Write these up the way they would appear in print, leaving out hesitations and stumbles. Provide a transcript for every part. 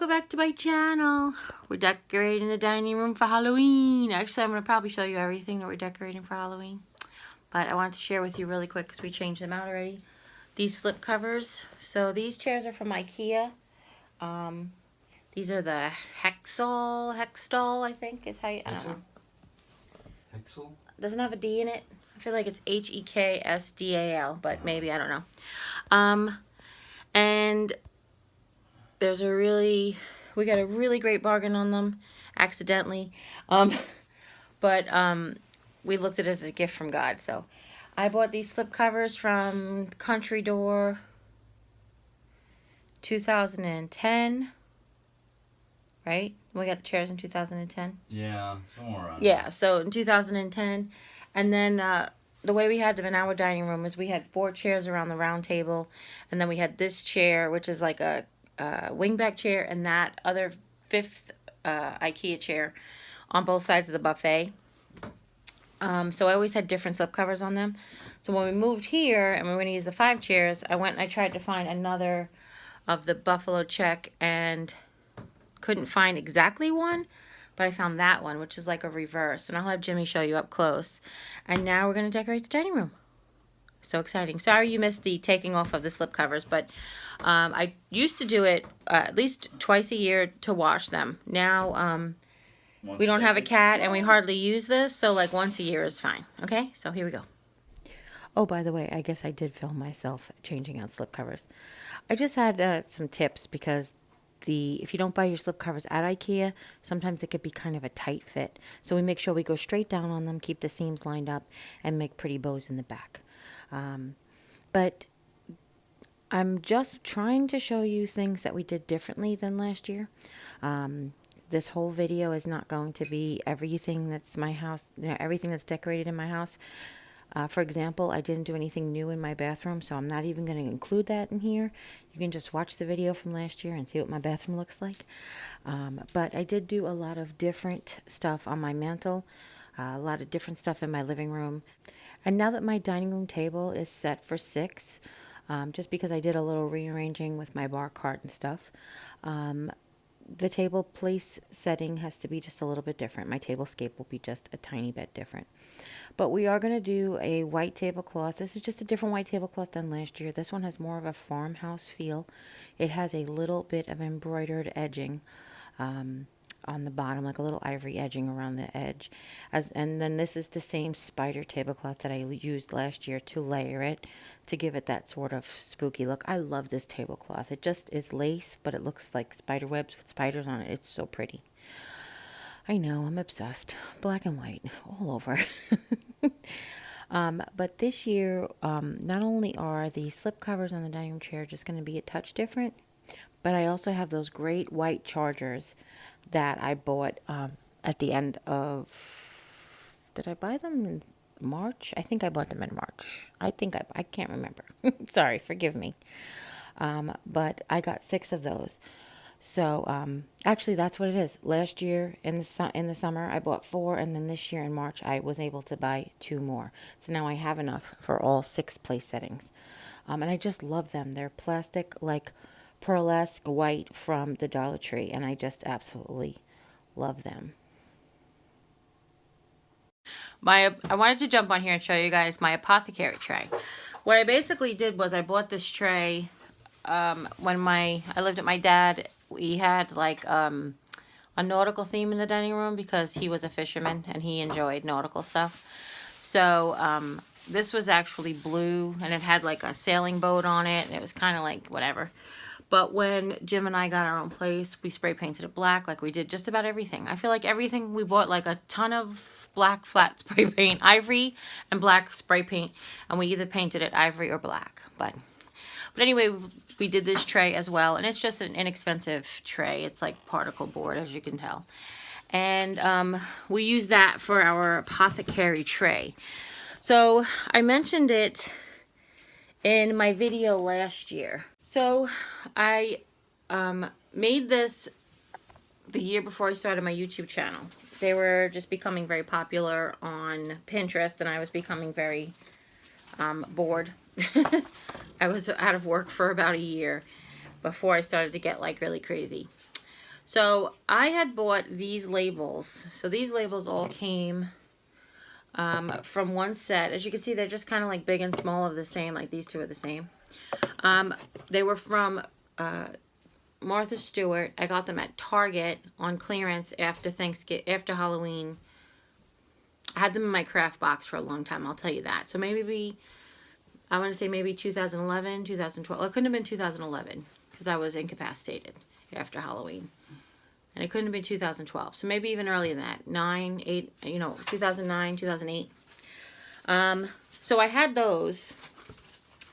welcome back to my channel. We're decorating the dining room for Halloween. Actually, I'm going to probably show you everything that we're decorating for Halloween. But I wanted to share with you really quick because we changed them out already. These slip covers. So these chairs are from IKEA. These are the Hexstall, I think is how you, I don't know. Hexel? Doesn't have a D in it. I feel like it's Heksdal, but maybe, I don't know. And there's we got a really great bargain on them, accidentally. But we looked at it as a gift from God. So I bought these slip covers from Country Door 2010, right? We got the chairs in 2010. Yeah, somewhere around. Yeah, so in 2010. And then the way we had them in our dining room is we had 4 chairs around the round table. And then we had this chair, which is like a wingback chair, and that other 5th IKEA chair on both sides of the buffet. So I always had different slip covers on them. So when we moved here and we were going to use the 5 chairs, I went and I tried to find another of the buffalo check and couldn't find exactly one, but I found that one, which is like a reverse. And I'll have Jimmy show you up close. And now we're going to decorate the dining room. So exciting. Sorry you missed the taking off of the slip covers, but I used to do it at least twice a year to wash them. Now we don't have a cat and we hardly use this, so like once a year is fine. Okay, so here we go. Oh, by the way, I guess I did film myself changing out slip covers. I just had some tips because if you don't buy your slip covers at IKEA, sometimes it could be kind of a tight fit. So we make sure we go straight down on them, keep the seams lined up, and make pretty bows in the back. But I'm just trying to show you things that we did differently than last year. This whole video is not going to be everything that's my house, everything that's decorated in my house. For example, I didn't do anything new in my bathroom, so I'm not even going to include that in here. You can just watch the video from last year and see what my bathroom looks like. But I did do a lot of different stuff on my mantle, a lot of different stuff in my living room. And now that my dining room table is set for 6, just because I did a little rearranging with my bar cart and stuff, the table place setting has to be just a little bit different. My table scape will be just a tiny bit different. But we are going to do a white tablecloth. This is just a different white tablecloth than last year. This one has more of a farmhouse feel. It has a little bit of embroidered edging on the bottom, like a little ivory edging around the edge. And then this is the same spider tablecloth that I used last year to layer it, to give it that sort of spooky look. I love this tablecloth. It just is lace, but it looks like spider webs with spiders on it. It's so pretty. I know, I'm obsessed. Black and white, all over. But this year, not only are the slip covers on the dining room chair just going to be a touch different, but I also have those great white chargers that I bought at the end of... Did I buy them in March? I think I bought them in March. I can't remember. Sorry, forgive me. But I got 6 of those. So actually, that's what it is. Last year in the summer, I bought 4, and then this year in March, I was able to buy 2 more. So now I have enough for all 6 place settings. And I just love them. They're plastic, like pearlesque white from the Dollar Tree, and I just absolutely love them. I wanted to jump on here and show you guys my apothecary tray. What I basically did was I bought this tray when I lived at my dad. We had like a nautical theme in the dining room because he was a fisherman and he enjoyed nautical stuff. So this was actually blue, and it had like a sailing boat on it, and it was kind of like whatever. But when Jim and I got our own place, we spray painted it black, like we did just about everything. I feel like everything, we bought like a ton of black flat spray paint, ivory and black spray paint, and we either painted it ivory or black. But anyway, we did this tray as well, and it's just an inexpensive tray. It's like particle board, as you can tell. And we use that for our apothecary tray. So I mentioned it in my video last year. So I made this the year before I started my YouTube channel. They were just becoming very popular on Pinterest, and I was becoming very bored. I was out of work for about a year before I started to get like really crazy. So I had bought these labels. So these labels all came from one set. As you can see, they're just kind of like big and small of the same. Like these two are the same. They were from Martha Stewart. I got them at Target on clearance after Halloween. I had them in my craft box for a long time, I'll tell you that. So maybe, I want to say maybe 2011, 2012. Well, it couldn't have been 2011 because I was incapacitated after Halloween. And it couldn't have been 2012. So maybe even earlier than that. 2009, 2008. So I had those.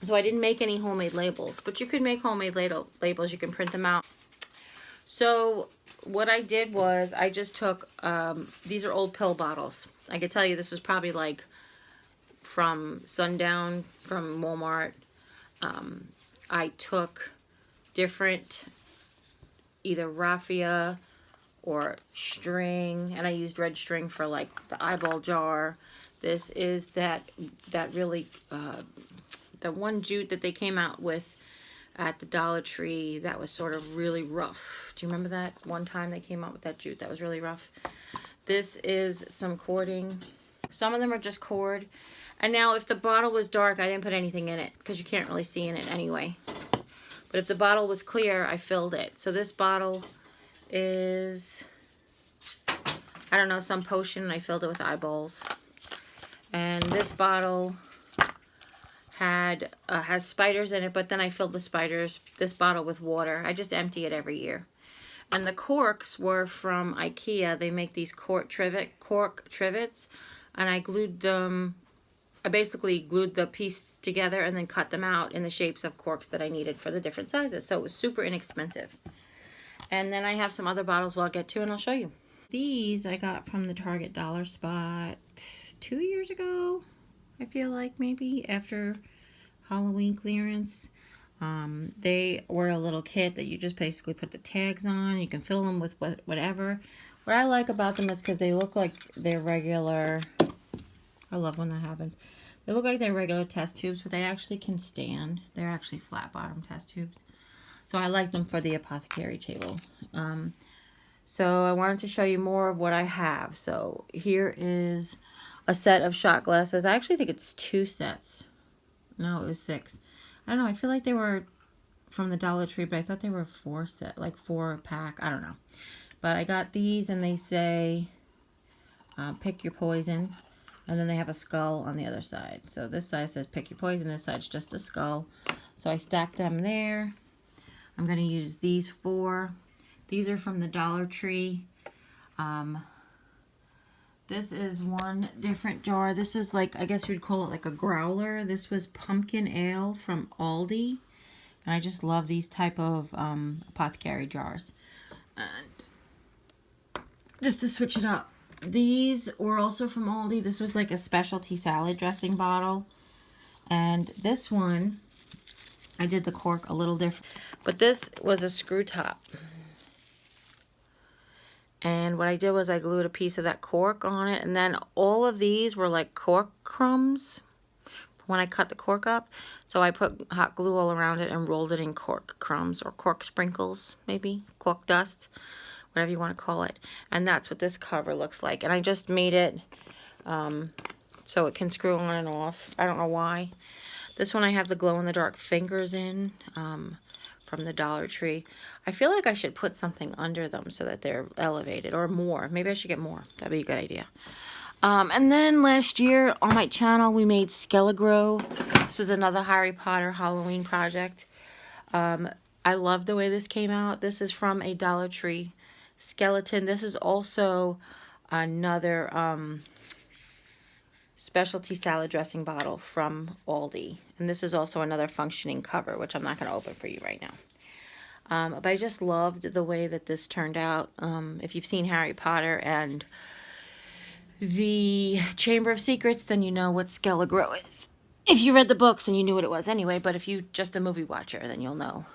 So I didn't make any homemade labels. But you could make homemade labels. You can print them out. So what I did was I just took, these are old pill bottles. I could tell you this was probably like from Sundown, from Walmart. I took different, either raffia or string, and I used red string for like the eyeball jar. This is that really, the one jute that they came out with at the Dollar Tree that was sort of really rough. Do you remember that one time they came out with that jute that was really rough? This is some cording. Some of them are just cord. And now if the bottle was dark, I didn't put anything in it because you can't really see in it anyway. But if the bottle was clear, I filled it. So this bottle is, I don't know, some potion. I filled it with eyeballs. And this bottle has spiders in it, but then I filled this bottle with water. I just empty it every year. And the corks were from IKEA. They make these cork trivets, and I glued them. I basically glued the pieces together and then cut them out in the shapes of corks that I needed for the different sizes. So it was super inexpensive. And then I have some other bottles I'll get to and I'll show you. These I got from the Target dollar spot 2 years ago, I feel like, maybe after Halloween clearance. They were a little kit that you just basically put the tags on. You can fill them with whatever. What I like about them is because they look like they're regular. I love when that happens. They look like they're regular test tubes, but they actually can stand. They're actually flat bottom test tubes. So I like them for the apothecary table. So I wanted to show you more of what I have. So here is a set of shot glasses. I actually think it's 2 sets. No, it was 6. I don't know. I feel like they were from the Dollar Tree, but I thought they were 4 pack. I don't know. But I got these, and they say, pick your poison. And then they have a skull on the other side. So this side says pick your poison. This side's just a skull. So I stacked them there. I'm going to use these 4. These are from the Dollar Tree. This is one different jar. This is like, I guess you'd call it like a growler. This was pumpkin ale from Aldi. And I just love these type of apothecary jars. And just to switch it up. These were also from Aldi. This was like a specialty salad dressing bottle. And this one, I did the cork a little different. But this was a screw top. And what I did was I glued a piece of that cork on it. And then all of these were like cork crumbs when I cut the cork up. So I put hot glue all around it and rolled it in cork crumbs or cork sprinkles, maybe. Cork dust, whatever you want to call it. And that's what this cover looks like. And I just made it so it can screw on and off. I don't know why. This one I have the glow-in-the-dark fingers in from the Dollar Tree. I feel like I should put something under them so that they're elevated, or more. Maybe I should get more. That'd be a good idea. And then last year on my channel we made Skelegro. This was another Harry Potter Halloween project. I love the way this came out. This is from a Dollar Tree skeleton. This is also another specialty salad dressing bottle from Aldi. And this is also another functioning cover, which I'm not going to open for you right now. But I just loved the way that this turned out. If you've seen Harry Potter and the Chamber of Secrets, then you know what Skelegro is. If you read the books, then you knew what it was anyway. But if you're just a movie watcher, then you'll know.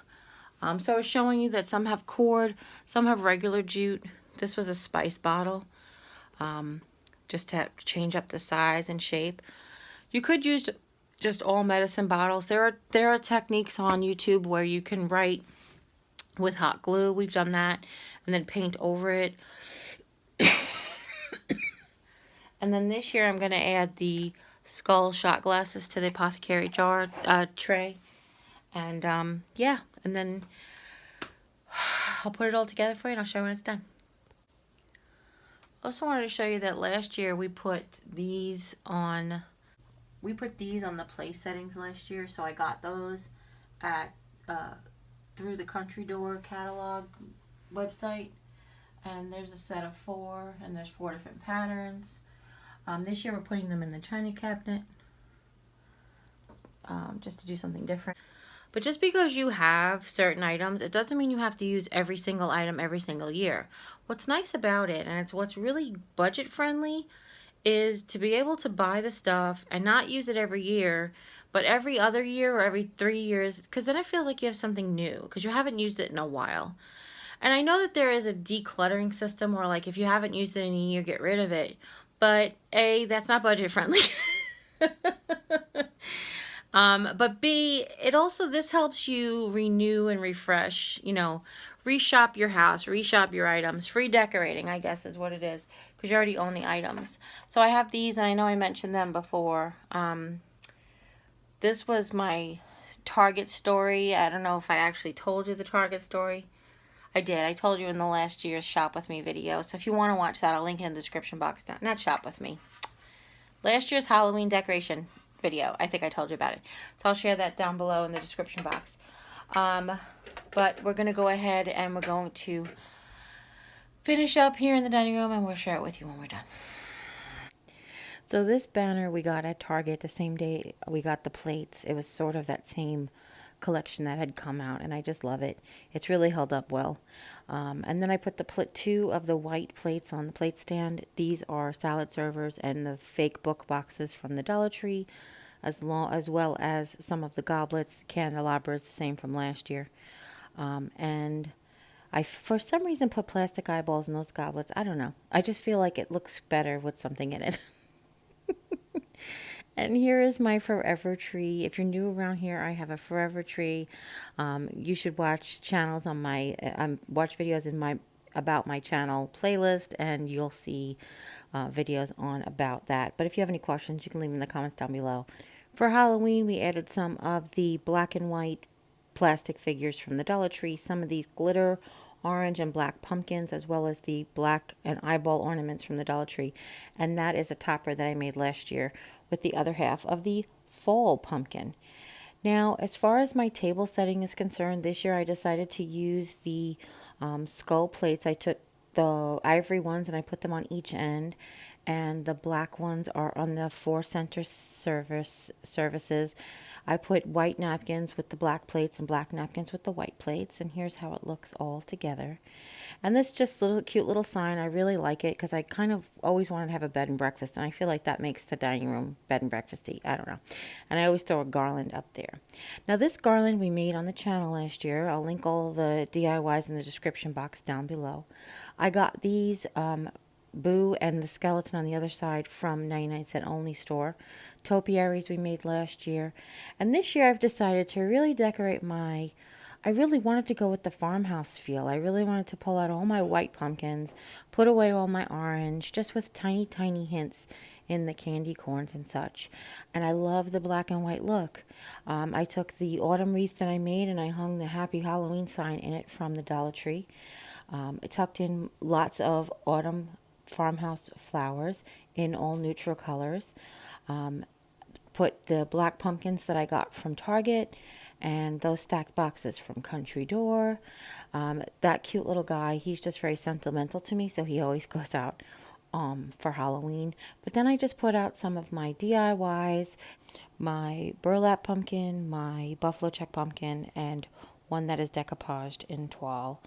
So I was showing you that some have cord, some have regular jute. This was a spice bottle. Just to change up the size and shape. You could use just all medicine bottles. There are techniques on YouTube where you can write with hot glue. We've done that. And then paint over it. And then this year I'm going to add the skull shot glasses to the apothecary jar tray. And yeah, and then I'll put it all together for you and I'll show you when it's done. Also wanted to show you that last year we put these on the place settings last year. So I got those at through the Country Door catalog website. And there's a set of 4, and there's 4 different patterns. This year we're putting them in the china cabinet, just to do something different. But just because you have certain items, it doesn't mean you have to use every single item every single year. What's nice about it, and it's what's really budget friendly, is to be able to buy the stuff and not use it every year, but every other year or every 3 years, because then it feels like you have something new, because you haven't used it in a while. And I know that there is a decluttering system where, like, if you haven't used it in a year, get rid of it. But A, that's not budget friendly. But B, this helps you renew and refresh, reshop your house, reshop your items, redecorating, I guess is what it is, because you already own the items. So I have these, and I know I mentioned them before. This was my Target story. I don't know if I actually told you the Target story. I did. I told you in the last year's Shop With Me video. So if you want to watch that, I'll link it in the description box down. Not Shop With Me. Last year's Halloween decoration video. I think I told you about it. So I'll share that down below in the description box. But we're going to go ahead and we're going to finish up here in the dining room, and we'll share it with you when we're done. So this banner we got at Target the same day we got the plates. It was sort of that same collection that had come out, and I just love it. It's really held up well. And then I put the 2 of the white plates on the plate stand. These are salad servers and the fake book boxes from the Dollar Tree, as well as some of the goblets, candelabras, the same from last year. And I, for some reason, put plastic eyeballs in those goblets. I don't know. I just feel like it looks better with something in it. And here is my forever tree. If you're new around here, I have a forever tree. You should watch channels on my watch videos in about my channel playlist, and you'll see videos on about that. But if you have any questions, you can leave them in the comments down below. For Halloween, we added some of the black and white plastic figures from the Dollar Tree, some of these glitter orange and black pumpkins, as well as the black and eyeball ornaments from the Dollar Tree. And that is a topper that I made last year with the other half of the fall pumpkin. Now, as far as my table setting is concerned, this year I decided to use the skull plates. I took the ivory ones and I put them on each end, and the black ones are on the 4 center surfaces. I put white napkins with the black plates and black napkins with the white plates, and here's how it looks all together. And this just cute little sign, I really like it because I kind of always wanted to have a bed and breakfast, and I feel like that makes the dining room bed and breakfasty. I don't know. And I always throw a garland up there. Now this garland we made on the channel last year. I'll link all the DIYs in the description box down below. I got these Boo and the skeleton on the other side from 99-cent only store. Topiaries we made last year. And this year I've decided to really decorate I really wanted to go with the farmhouse feel. I really wanted to pull out all my white pumpkins, put away all my orange, just with tiny, tiny hints in the candy corns and such. And I love the black and white look. I took the autumn wreath that I made and I hung the Happy Halloween sign in it from the Dollar Tree. I tucked in lots of autumn farmhouse flowers in all neutral colors. Put the black pumpkins that I got from Target and those stacked boxes from Country Door. That cute little guy, he's just very sentimental to me, so he always goes out for Halloween. But then I just put out some of my DIYs, my burlap pumpkin, my buffalo check pumpkin, and one that is decoupaged in toile.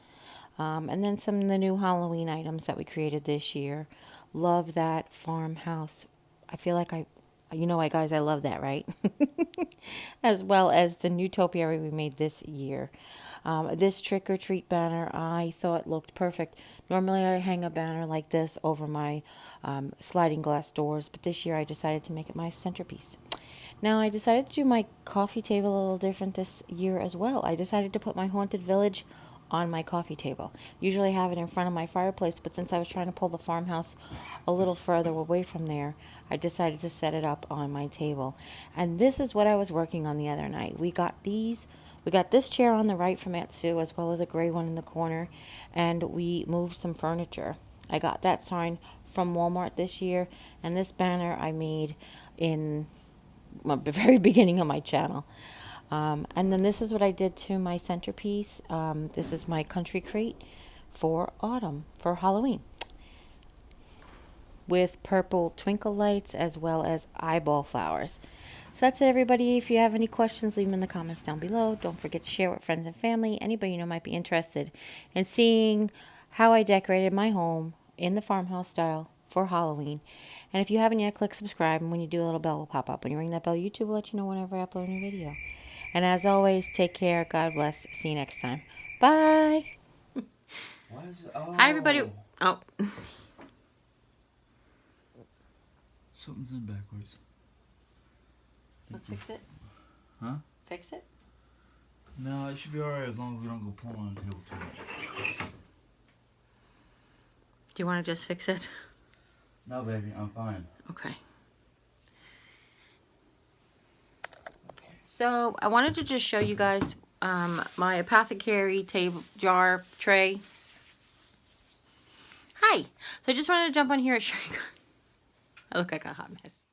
And then some of the new Halloween items that we created this year. Love that farmhouse. I feel like guys, I love that, right? As well as the new topiary we made this year. This trick or treat banner I thought looked perfect. Normally I hang a banner like this over my sliding glass doors, but this year I decided to make it my centerpiece. Now I decided to do my coffee table a little different this year as well. I decided to put my Haunted Village on my coffee table. Usually I have it in front of my fireplace, but since I was trying to pull the farmhouse a little further away from there, I decided to set it up on my table. And this is what I was working on the other night. We got this chair on the right from Aunt Sue, as well as a gray one in the corner, and we moved some furniture. I got that sign from Walmart this year, and this banner I made in the very beginning of my channel. And then this is what I did to my centerpiece. This is my country crate for autumn, for Halloween, with purple twinkle lights as well as eyeball flowers. So that's it, everybody. If you have any questions, leave them in the comments down below. Don't forget to share with friends and family. Anybody you know might be interested in seeing how I decorated my home in the farmhouse style for Halloween. And if you haven't yet, click subscribe, and when you do, a little bell will pop up. When you ring that bell, YouTube will let you know whenever I upload a new video. And as always, take care. God bless. See you next time. Bye. Why is it? Oh. Hi, everybody. Oh. Something's in backwards. Let's fix it. Huh? Fix it? No, it should be alright as long as we don't go pulling on the table too much. Do you want to just fix it? No, baby, I'm fine. Okay. So I wanted to just show you guys my apothecary table jar tray. Hi. So I just wanted to jump on here and show you guys. I look like a hot mess.